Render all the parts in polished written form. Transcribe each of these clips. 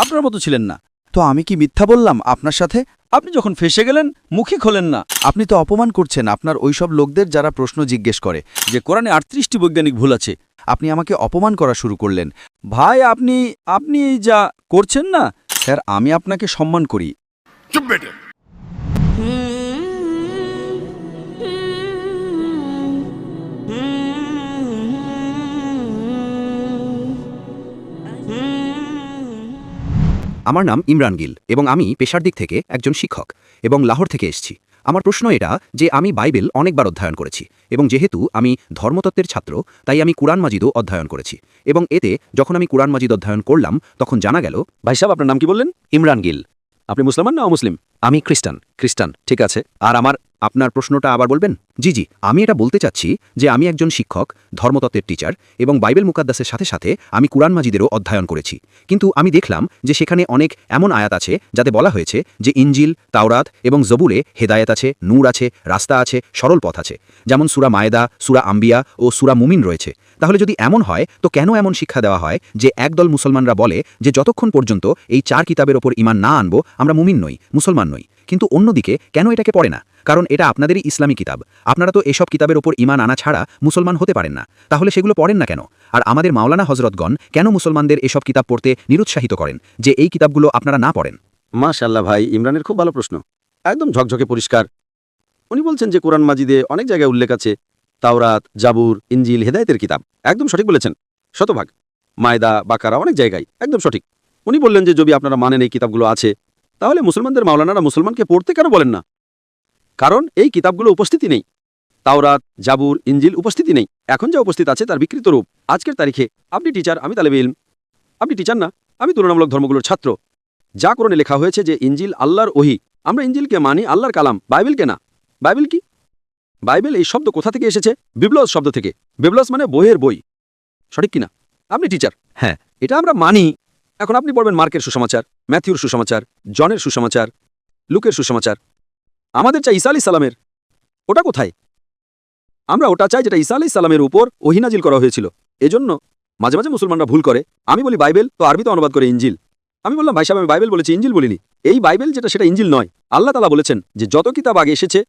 আপনার মতো ছিলেন না। তো আমি কি মিথ্যা বললাম আপনার সাথে? আপনি যখন ফেঁসে গেলেন মুখই খোলেন না। আপনি তো অপমান করছেন আপনার ওইসব লোকদের যারা প্রশ্ন জিজ্ঞেস করে যে কোরআনে 38টি বৈজ্ঞানিক ভুল আছে। আপনি আমাকে অপমান করা শুরু করলেন। ভাই আপনি এই যা করছেন না স্যার, আমি আপনাকে সম্মান করি। চুপ বেটে। আমার নাম ইমরান গিল এবং আমি পেশার দিক থেকে একজন শিক্ষক এবং লাহোর থেকে এসেছি। আমার প্রশ্ন এটা যে আমি বাইবেল অনেকবার অধ্যয়ন করেছি এবং যেহেতু আমি ধর্মতত্ত্বের ছাত্র তাই আমি কুরআন মাজিদও অধ্যয়ন করেছি এবং এতে যখন আমি কুরআন মাজিদ অধ্যয়ন করলাম তখন জানা গেল। ভাই সাহেব, আপনার নাম কি বললেন? ইমরান গিল। আপনি মুসলমান না অমুসলিম? আমি খ্রিস্টান। ঠিক আছে। আর আপনার প্রশ্নটা আবার বলবেন? জি আমি এটা বলতে চাচ্ছি যে আমি একজন শিক্ষক, ধর্মতত্ত্বের টিচার এবং বাইবেল মুকাদ্দাসের সাথে সাথে আমি কুরআন মাজিদেরও অধ্যয়ন করেছি। কিন্তু আমি দেখলাম যে সেখানে অনেক এমন আয়াত আছে যাতে বলা হয়েছে যে ইনজিল, তাওরাত এবং জবুরে হেদায়েত আছে, নূর আছে, রাস্তা আছে, সরল পথ আছে, যেমন সূরা মায়েদা, সূরা আম্বিয়া ও সূরা মুমিন রয়েছে। তাহলে যদি এমন হয় তো কেন এমন শিক্ষা দেওয়া হয় যে একদল মুসলমানরা বলে যে যতক্ষণ পর্যন্ত এই 4 কিতাবের ওপর ঈমান না আনবো আমরা মুমিন নই, মুসলমান নই, কিন্তু অন্যদিকে কেন এটাকে পড়ে না? কারণ এটা আপনাদেরই ইসলামী কিতাব। আপনারা তো এসব কিতাবের ওপর ঈমান আনা ছাড়া মুসলমান হতে পারেন না, তাহলে সেগুলো পড়েন না কেন? আর আমাদের মাওলানা হজরতগণ কেন মুসলমানদের এসব কিতাব পড়তে নিরুৎসাহিত করেন যে এই কিতাবগুলো আপনারা না পড়েন? মাশাআল্লাহ ভাই, ইমরানের খুব ভালো প্রশ্ন, একদম ঝকঝকে পরিষ্কার। উনি বলছেন যে কোরআন মাজিদে অনেক জায়গায় উল্লেখ আছে তাওরাত, জাবুর, ইনজিল হেদায়েতের কিতাব। একদম সঠিক বলেছেন, শতভাগ। মায়দা, বাকারা অনেক জায়গায় একদম সঠিক। উনি বললেন যে যদি আপনারা মানেন এই কিতাবগুলো আছে তাহলে মুসলমানদের মাওলানারা মুসলমানকে পড়তে কেন বলেন না? কারণ এই কিতাবগুলো উপস্থিতি নেই। তাওরাত, জাবুর, ইনজিল উপস্থিতি নেই। এখন যা উপস্থিত আছে তার বিকৃত রূপ। আজকের তারিখে আপনি টিচার, আমি তালেবে ইলম। আপনি টিচার না, আমি তুলনামূলক ধর্মগুলোর ছাত্র। যা কোরআনে লেখা হয়েছে যে ইনজিল আল্লাহর ওহী, আমরা ইনজিলকে মানি আল্লাহর কালাম, বাইবেলকে না। বাইবেল কি? বাইবেল এই শব্দ কোথা থেকে এসেছে? বিবলস শব্দ থেকে। বিবলস মানে বইয়ের বই, সঠিক কিনা? আপনি টিচার, হ্যাঁ, এটা আমরা মানি। এখন আপনি পড়বেন মার্কের সুসমাচার, ম্যাথিউর সুসমাচার, জনের সুসমাচার, লুকের সুসমাচার। আমাদের চাই ঈসা আলাইহিস সালামের। ওটা কোথায়? আমরা ওটা চাই যেটা ঈসা আলাইহিস সালামের উপর ওহী নাজিল করা হয়েছিল। এজন্য মাঝে মাঝে মুসলমানরা ভুল করে। আমি বলি বাইবেল, তো আরবিতে অনুবাদ করে ইনজিল। আমি বললাম ভাই সাহেব আমি বাইবেল বলেছি, ইনজিল বলিনি। এই বাইবেল যেটা সেটা ইনজিল নয়। আল্লাহ তাআলা বলেছেন যে যত কিতাব আগে এসেছে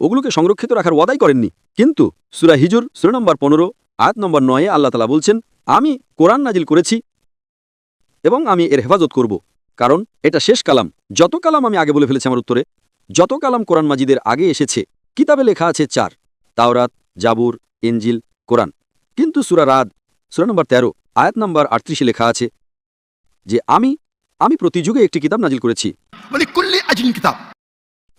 ওগুলোকে সংরক্ষিত রাখার ওয়াদাই করেননি। কিন্তু সূরা হিজর সূরা নম্বর 15 আয়াত নম্বর 9 আল্লাহ তাআলা বলছেন আমি কোরআন নাজিল করেছি এবং আমি এর হেফাজত করব, কারণ এটা শেষ কালাম। যত কালাম আমি আগে বলে ফেলেছি আমার উত্তরে, যত কালাম কোরআন মাজিদের আগে এসেছে কিতাবে লেখা আছে 4, তাওরাত, জাবুর, ইনজিল, কোরআন। কিন্তু সূরা রাদ সূরা নম্বর 13 আয়াত নম্বর 38 লেখা আছে যে আমি প্রতি যুগে একটি কিতাব নাজিল করেছি।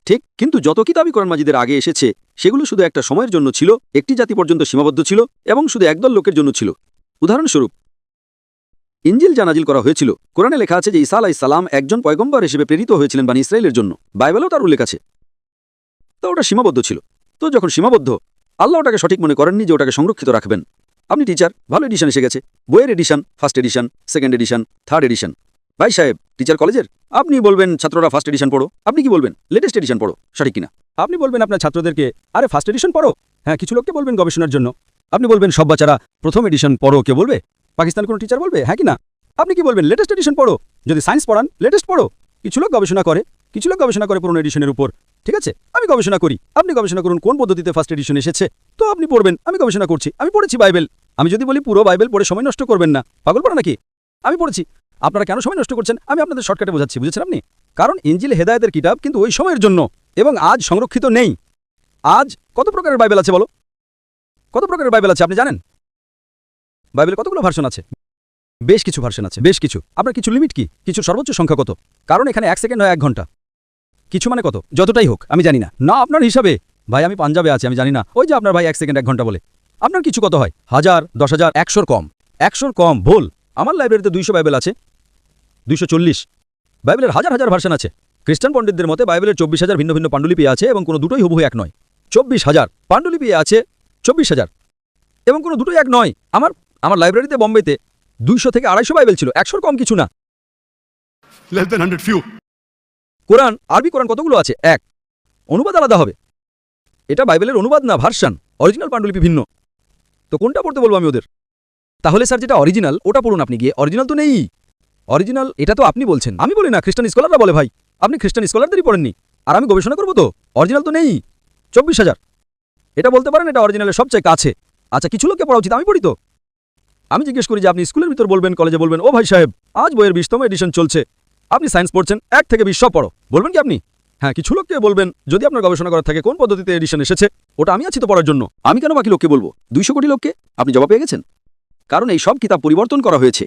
ঠিক, কিন্তু যত কিতাবই কোরআন মাজিদের আগে এসেছে সেগুলো শুধু একটা সময়ের জন্য ছিল, একটি জাতি পর্যন্ত সীমাবদ্ধ ছিল এবং শুধু একদল লোকের জন্য ছিল। উদাহরণস্বরূপ ইনজিল যা নাজিল করা হয়েছিল, কোরআনে লেখা আছে যে ঈসা আলাইহিস সালাম একজন পয়গম্বর হিসেবে প্রেরিত হয়েছিলেন বানি ইসরাইলের জন্য। বাইবেলেও তার উল্লেখ আছে। তো ওটা সীমাবদ্ধ ছিল। তো যখন সীমাবদ্ধ, আল্লাহ ওটাকে সঠিক মনে করেননি যে ওটাকে সংরক্ষিত রাখবেন। আপনি টিচার, ভালো এডিশন এসে গেছে, বইয়ের edition, first edition, second edition, third edition. ভাই সাহেব টিচার কলেজের, আপনি বলবেন ছাত্ররা ফার্স্ট এডিশন পড়ো, আপনি কি বলবেন লেটেস্ট এডিশন পড়ো, সঠিক কিনা? আপনি বলবেন আপনার ছাত্রদেরকে আরে ফার্স্ট এডিশন পড়ো। হ্যাঁ, কিছু লোককে বলবেন গবেষণার জন্য। আপনি বলবেন সব বাচ্চারা প্রথম এডিশন পড়ো, কে বলবে? পাকিস্তান কোনো টিচার বলবে? হ্যাঁ কিনা? আপনি কি বলবেন লেটেস্ট এডিশন পড়ো? যদি সায়েন্স পড়ান লেটেস্ট পড়ো। কিছু লোক গবেষণা করে পুরনো এডিশনের উপর। ঠিক আছে, আমি গবেষণা করি, আপনি গবেষণা করুন কোন পদ্ধতিতে ফার্স্ট এডিশন এসেছে। তো আপনি পড়বেন, আমি গবেষণা করছি, আমি পড়েছি বাইবেল। আমি যদি বলি পুরো বাইবেল পড়ে সময় নষ্ট করবেন না, পাগল পড়া নাকি? আমি পড়েছি। আপনারা কেন সময় নষ্ট করছেন আমি আপনাদের শর্টকাটে বোঝাচ্ছি, বুঝেছেন আপনি? কারণ ইনজিল হেদায়েতের কিতাব, কিন্তু ওই সময়ের জন্য, এবং আজ সংরক্ষিত নেই। আজ কত প্রকারের বাইবেল আছে বলো? কত প্রকারের বাইবেল আছে আপনি জানেন? বাইবেলে কতগুলো ভার্সন আছে? বেশ কিছু ভার্সন আছে, বেশ কিছু। আপনার কিছু লিমিট কি? কিছু সর্বোচ্চ সংখ্যা কত? কারণ এখানে 1 সেকেন্ড হয় 1 ঘন্টা। কিছু মানে কত? যতটাই হোক, আমি জানি না। না আপনার হিসাবে, ভাই আমি পাঞ্জাবে আছি, আমি জানি না। ওই যে আপনার ভাই 1 সেকেন্ড 1 ঘন্টা বলে। আপনার কিছু কত হয়? 1000, 10,000, 100 কম। 100 কম ভুল। আমার লাইব্রেরিতে 200 বাইবেল আছে, 240। বাইবেলের হাজার হাজার ভার্সন আছে। খ্রিস্টান পণ্ডিতদের মতে বাইবেলের 24,000 ভিন্ন ভিন্ন পাণ্ডুলিপি আছে এবং কোনো দুটোই হুবহু এক নয়। 24,000 পাণ্ডুলিপি আছে, 24,000 এবং কোনো দুটোই এক নয়। আমার লাইব্রেরিতে বোম্বেতে 200 থেকে 250 বাইবেল ছিল, 100 কম কিছু না। কোরআন, আরবি কোরআন কতগুলো আছে? 1। অনুবাদ আলাদা হবে। এটা বাইবেলের অনুবাদ না, ভার্সন। অরিজিনাল পাণ্ডুলিপি ভিন্ন। তো কোনটা পড়তে বলবো আমি ওদের? তাহলে স্যার যেটা অরিজিনাল ওটা পড়ুন আপনি গিয়ে। অরিজিনাল তো নেই। অরিজিনাল এটা তো আপনি বলছেন, আমি বলি না, খ্রিস্টান স্কলাররা বলে ভাই। আপনি খ্রিস্টান স্কলারদেরই পড়েননি, আর আমি গবেষণা করবো তো? অরিজিনাল তো নেই। 24,000 এটা বলতে পারেন এটা অরিজিনালের সবচেয়ে কাছে। আচ্ছা, কিছু লোককে পড়া উচিত, আমি পড়ি তো। আমি জিজ্ঞেস করি যে আপনি স্কুলের ভিতর বলবেন, কলেজে বলবেন, ও ভাই সাহেব আজ বইয়ের 20তম এডিশন চলছে, আপনি সায়েন্স পড়ছেন, 1 থেকে 20 সব পড়ো, বলবেন কি আপনি? হ্যাঁ, কিছু লোককে বলবেন যদি আপনার গবেষণা করার থাকে কোন পদ্ধতিতে এডিশন এসেছে, ওটা আমি আছি তো পড়ার জন্য। আমি কেন বাকি লোককে বলবো? 200 কোটি লোককে আপনি জবাব পেয়ে গেছেন, কারণ এই সব কিতাব পরিবর্তন করা হয়েছে।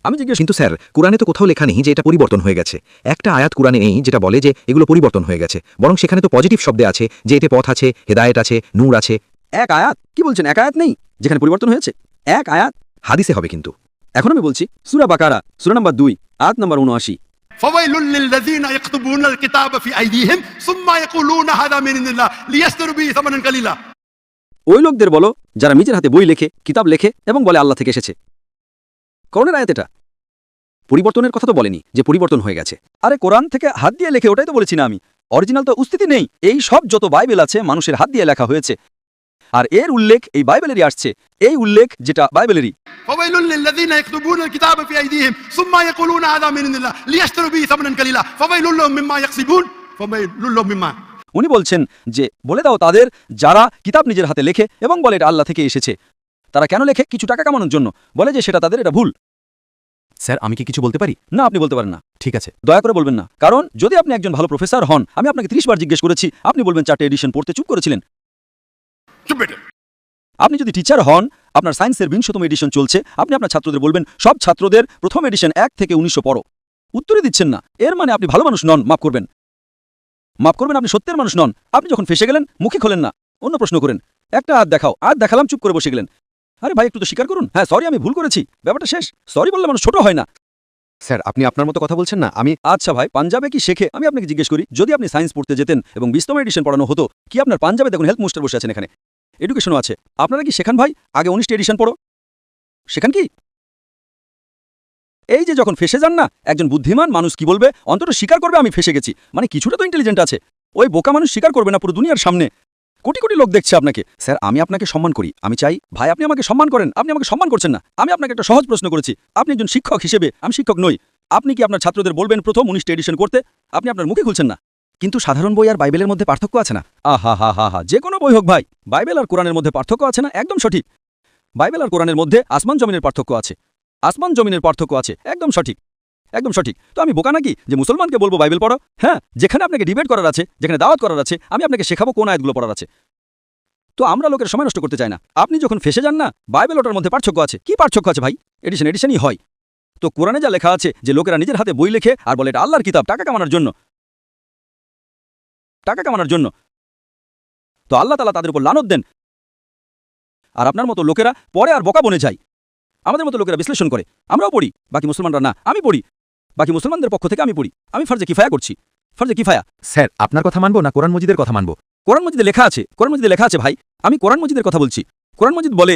আমি জিজ্ঞেস কিন্তু স্যার কোরআনে তো কোথাও লেখা নেই যে এটা পরিবর্তন হয়ে গেছে। একটা আয়াত কোরআনে নেই যেটা বলে যে এগুলো পরিবর্তন হয়ে গেছে, বরং সেখানে তো পজিটিভ শব্দে আছে যে এতে পথ আছে, হেদায়েত আছে, নূর আছে। এক আয়াত? কি বলছেন, এক আয়াত নেই যেখানে পরিবর্তন হয়েছে? এক আয়াত হাদিসে হবে কিন্তু। এখন আমি বলছি সূরা বাকারা সূরা নাম্বার 2 আয়াত নাম্বার 79। فويل للذين يكتبون الكتاب في أيديهم ثم يقولون هذا من عند الله ليشتروا به ثمنا قليلا। ওই লোকদের বলো যারা নিজের হাতে বই লেখে, কিতাব লেখে এবং বলে আল্লাহ থেকে এসেছে। কোরআনের আয়াত এটা। পরিবর্তনের কথা তো বলেনি যে পরিবর্তন হয়ে গেছে। আরে কোরআন থেকে হাত দিয়ে লেখে, ওটাই তো বলেছি না আমি। অরিজিনাল তো উস্থিতি নেই। এই সব যত বাইবেল আছে মানুষের হাত দিয়ে লেখা হয়েছে, আর এর উল্লেখ এই বাইবেলেরই আসছে, এই উল্লেখ যেটা বাইবেলেরই। فويل للذين يكتبون الكتاب في أيديهم ثم يقولون هذا من عند الله ليشتروا به ثمنا قليلا فويل لهم مما يكسبون فويل لهم مما। উনি বলছেন যে বলে দাও তাদের যারা কিতাব নিজের হাতে লেখে এবং বলে এটা আল্লাহ থেকে এসেছে। তারা কেন লেখে? কিছু টাকা কামানোর জন্য। বলে যে সেটা তাদের, এটা ভুল। স্যার আমি কি কিছু বলতে পারি? না, আপনি বলতে পারেন না। ঠিক আছে। দয়া করে বলবেন না, কারণ যদি আপনি একজন ভালো প্রফেসর হন, আমি আপনাকে 30 বার জিজ্ঞেস করেছি, আপনি বলবেন 4টে এডিশন পড়তে চুপ করেছিলেন। চুপ বেটা। আপনি যদি টিচার হন, আপনার সায়েন্সের 20তম এডিশন চলছে, আপনি আপনার ছাত্রদের বলবেন সব ছাত্রদের প্রথম এডিশন 1 থেকে 1900 পড়ো। উত্তরই দিচ্ছেন না, এর মানে আপনি ভালো মানুষ নন। মাফ করবেন, আপনি সত্যের মানুষ নন। আপনি যখন ফেসে গেলেন মুখে খোলেন না, অন্য প্রশ্ন করেন। একটা হাত দেখাও, হাত দেখালাম, চুপ করে বসে গেলেন। আরে ভাই একটু তো স্বীকার করুন, হ্যাঁ সরি আমি ভুল করেছি, ব্যাপারটা শেষ। সরি বললে মানুষ ছোট হয় না। স্যার আপনি আপনার মতো কথা বলছেন না। আমি আচ্ছা ভাই, পাঞ্জাবে কি শেখে? আমি আপনাকে জিজ্ঞেস করি, যদি আপনি সায়েন্স পড়তে যেতেন এবং 20তম এডিশন পড়ানো হতো, কি আপনার পাঞ্জাবে দেখুন হেলথ মিনিস্টার বসে আছেন, এখানে এডুকেশনও আছে, আপনারা কি শেখান ভাই? আগে 19টি এডিশন পড়ো, শেখান কি? এই যে যখন ফেসে যান না, একজন বুদ্ধিমান মানুষ কি বলবে? অন্তত স্বীকার করবে আমি ফেসে গেছি, মানে কিছুটা তো ইন্টেলিজেন্ট আছে। ওই বোকা মানুষ স্বীকার করবে না পুরো দুনিয়ার সামনে, কোটি কোটি লোক দেখছে আপনাকে। স্যার আমি আপনাকে সম্মান করি, আমি চাই ভাই আপনি আমাকে সম্মান করেন। আপনি আমাকে সম্মান করছেন না। আমি আপনাকে একটা সহজ প্রশ্ন করেছি, আপনি একজন শিক্ষক হিসেবে, আমি শিক্ষক নই, আপনি কি আপনার ছাত্রদের বলবেন প্রথম 19টি এডিশন করতে? আপনি আপনার মুখে খুলছেন না। কিন্তু সাধারণ বই আর বাইবেলের মধ্যে পার্থক্য আছে না? আহা হা হা হা, যে কোনো বই হোক ভাই, বাইবেল আর কোরআনের মধ্যে পার্থক্য আছে না? একদম সঠিক। বাইবেল আর কোরআনের মধ্যে আসমান জমিনের পার্থক্য আছে, আসমান জমিনের পার্থক্য আছে, একদম সঠিক, একদম সঠিক। তো আমি বোকা নাকি যে মুসলমানকে বলবো বাইবেল পড়ো? হ্যাঁ, যেখানে আপনাকে ডিবেট করার আছে, যেখানে দাওয়াত করার আছে, আমি আপনাকে শেখাবো কোন আয়াতগুলো পড়ার আছে। তো আমরা লোকের সময় নষ্ট করতে চাই না। আপনি যখন ফেসে যান না, বাইবেল ওটার মধ্যে পার্থক্য আছে। কি পার্থক্য আছে ভাই? এডিশনই হয়। তো কোরআনে যা লেখা আছে যে লোকেরা নিজের হাতে বই লেখে আর বলে এটা আল্লাহর কিতাব, টাকা কামানোর জন্য, টাকা কামানোর জন্য, তো আল্লাহ তাআলা তাদের উপর লানত দেন। আর আপনার মতো লোকেরা পরে আর বোকা বনে যায়। আমাদের মতো লোকেরা বিশ্লেষণ করে, আমরাও পড়ি, বাকি মুসলমানরা না। আমি পড়ি, বাকি মুসলমানদের পক্ষ থেকে আমি পড়ি। আমি ফরজে কিফায়া করছি, ফরজে কিফায়া। স্যার আপনার কথা মানবো না কোরআন মজিদের কথা মানবো? কোরআন মজিদে লেখা আছে, কোরআন মজিদে লেখা আছে ভাই, আমি কোরআন মজিদের কথা বলছি। কোরআন মজিদ বলে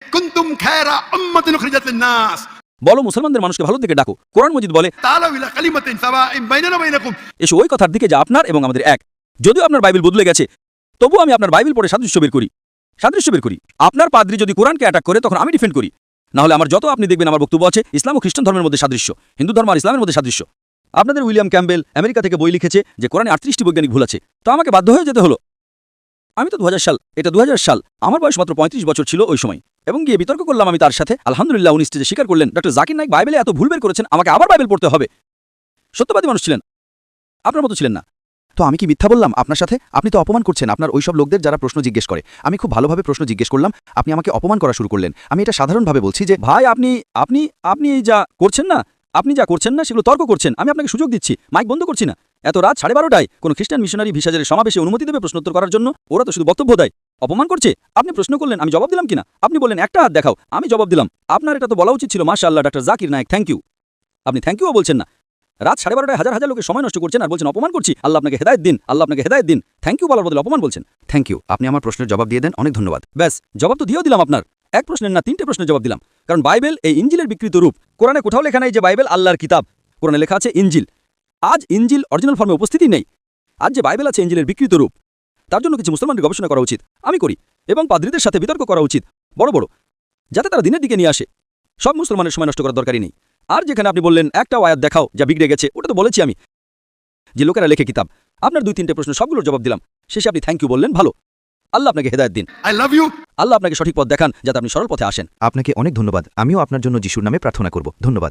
كنتم خير أمة أخرجت للناس বলো মুসলমানদের মানুষকে ভালো দিকে ডাকো। কোরআন মজিদ বলে تعالوا إلى كلمة سواء بيننا وبينكم। এসো ওই কথার দিকে যা আপনার এবং আমাদের এক। যদিও আপনার বাইবেল বদলে গেছে, তবু আমি আপনার বাইবেল পড়ে সাদৃশ্য বের করি। আপনার পাদ্রী যদি কোরআনকে অ্যাটাক করে তখন আমি ডিফেন্ড করি। না হলে আমার যত আপনি দেখবেন আমার বক্তব্য আছে ইসলাম ও খ্রিস্টান ধর্মের মধ্যে সাদৃশ্য, হিন্দু ধর্ম আর ইসলামের মধ্যে সাদৃশ্য। আপনাদের উইলিয়াম ক্যাম্বেল আমেরিকা থেকে বই লিখেছে যে কোরআনে 38টি বৈজ্ঞানিক ভুল আছে, তো আমাকে বাধ্য হয়ে যেতে হলো। আমি তো 2000 সাল, এটা 2000 সাল, আমার বয়স মাত্র 35 বছর ছিল ওই সময়, এবং গিয়ে বিতর্ক করলাম আমি তার সাথে। আলহামদুলিল্লাহ উনি স্টেজে স্বীকার করলেন ডক্টর জাকির নাইক বাইবেলে এত ভুল বের করেছেন, আমাকে আবার বাইবেল পড়তে হবে। সত্যবাদী মানুষ ছিলেন, আপনার মতো ছিলেন না। তো আমি কি মিথ্যা বললাম আপনার সাথে? আপনি তো অপমান করছেন আপনার ওইসব লোকদের যারা প্রশ্ন জিজ্ঞেস করে। আমি খুব ভালোভাবে প্রশ্ন জিজ্ঞেস করলাম, আপনি আমাকে অপমান করা শুরু করলেন। আমি এটা সাধারণভাবে বলছি যে ভাই আপনি এই যা করছেন না, সেগুলো তর্ক করছেন। আমি আপনাকে সুযোগ দিচ্ছি, মাইক বন্ধ করছি না। এত রাত 12:30টায় কোনো খ্রিস্টান মিশনারি ভিসাজের সমাবেশে অনুমতি দেবে প্রশ্নোত্তর করার জন্য? ওরা তো শুধু বক্তব্য দেয়, অপমান করছে। আপনি প্রশ্ন করলেন, আমি জবাব দিলাম কিনা? আপনি বললেন একটা হাত দেখাও, আমি জবাব দিলাম। আপনার এটা তো বলা উচিত ছিল মাশাআল্লাহ doctor Zakir Naik, thank you. আপনি থ্যাংক ইউও বলছেন না। রাত 12:30টায় হাজার হাজার লোকের সময় নষ্ট করছেন আর বলছেন অপমান করছি। আল্লাহ আপনাকে হেদায়েত দিন, আল্লাহ আপনাকে হেদায়েত দিন। থ্যাংক ইউ বলার বদলে অপমান বলছেন। থ্যাংক ইউ, আপনি আমার প্রশ্নের জবাব দিয়ে দেন, অনেক ধন্যবাদ। ব্যাস, জবাব তো দিয়েও দিলাম আপনার। এক প্রশ্নের না 3টে প্রশ্নের জবাব দিলাম, কারণ বাইবেল এই ইঞ্জিলের বিকৃত রূপ। কোরআনে কোথাও লেখা নেই যে বাইবেল আল্লাহর কিতাব, কোরআনে লেখা আছে ইঞ্জিল। আজ ইঞ্জিল অরিজিনাল ফর্মে উপস্থিতি নেই। আজ যে বাইবেল আছে ইঞ্জিলের বিকৃত রূপ, তার জন্য কিছু মুসলমানদের গবেষণা করা উচিত, আমি করি, এবং পাদ্রীদের সাথে বিতর্ক করা উচিত বড় বড়, যাতে তারা দিনের দিকে নিয়ে আসে। সব মুসলমানের সময় নষ্ট করার দরকারই নেই। আর যেখানে আপনি বললেন একটা আয়াত দেখাও যা বিগড়ে গেছে, ওটা তো বলেছি আমি, যে লোকেরা লেখে কিতাব। আপনার 2-3টে প্রশ্ন সবগুলোর জবাব দিলাম। শেষে আপনি থ্যাংক ইউ বললেন, ভালো। আল্লাহ আপনাকে হেদায়েত দিন। I love you. আল্লাহ আপনাকে সঠিক পথ দেখান যাতে আপনি সরল পথে আসেন। আপনাকে অনেক ধন্যবাদ। আমিও আপনার জন্য যিশুর নামে প্রার্থনা করব। ধন্যবাদ।